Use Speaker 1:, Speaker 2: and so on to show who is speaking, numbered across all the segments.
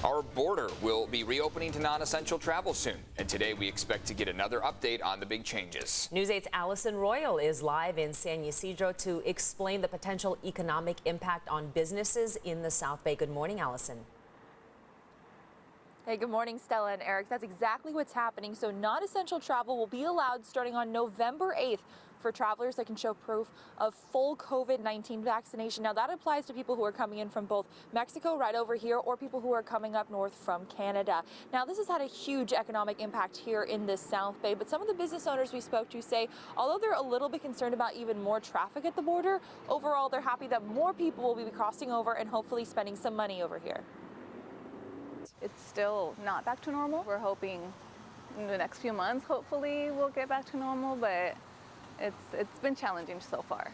Speaker 1: Our border will be reopening to non-essential travel soon, and today we expect to get another update on the big changes.
Speaker 2: News 8's Allison Royal is live in San Ysidro to explain the potential economic impact on businesses in the South Bay. Good morning, Allison.
Speaker 3: Hey, good morning, Stella and Eric. That's exactly what's happening. So non-essential travel will be allowed starting on November 8th for travelers that can show proof of full COVID-19 vaccination. Now that applies to people who are coming in from both Mexico right over here or people who are coming up north from Canada. Now this has had a huge economic impact here in the South Bay, but some of the business owners we spoke to say although they're a little bit concerned about even more traffic at the border, overall they're happy that more people will be crossing over and hopefully spending some money over here.
Speaker 4: It's still not back to normal. We're hoping in the next few months, hopefully we'll get back to normal, but it's been challenging so far.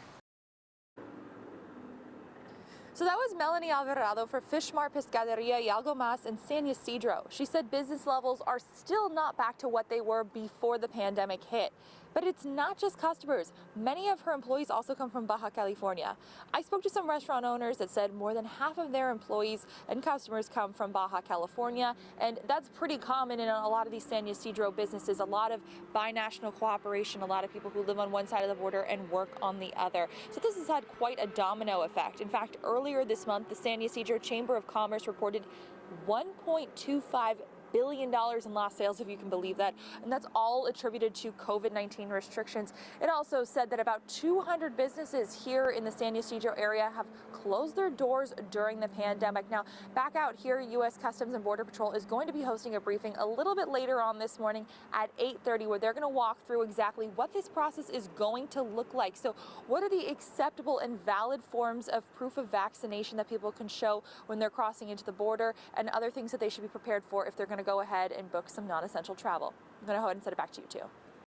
Speaker 3: So that was Melanie Alvarado for Fishmar Pescaderia y Algo Más in San Ysidro. She said business levels are still not back to what they were before the pandemic hit. But it's not just customers. Many of her employees also come from Baja California. I spoke to some restaurant owners that said more than half of their employees and customers come from Baja California, and that's pretty common in a lot of these San Ysidro businesses. A lot of binational cooperation, a lot of people who live on one side of the border and work on the other. So this has had quite a domino effect. In fact, earlier this month, the San Ysidro Chamber of Commerce reported $1.25 billion in lost sales, if you can believe that, and that's all attributed to COVID-19 restrictions. It also said that about 200 businesses here in the San Ysidro area have closed their doors during the pandemic. Now, back out here, U.S. Customs and Border Patrol is going to be hosting a briefing a little bit later on this morning at 8:30, where they're going to walk through exactly what this process is going to look like. So what are the acceptable and valid forms of proof of vaccination that people can show when they're crossing into the border, and other things that they should be prepared for if they're going to go ahead and book some non-essential travel. I'm going to go ahead and send it back to you, too.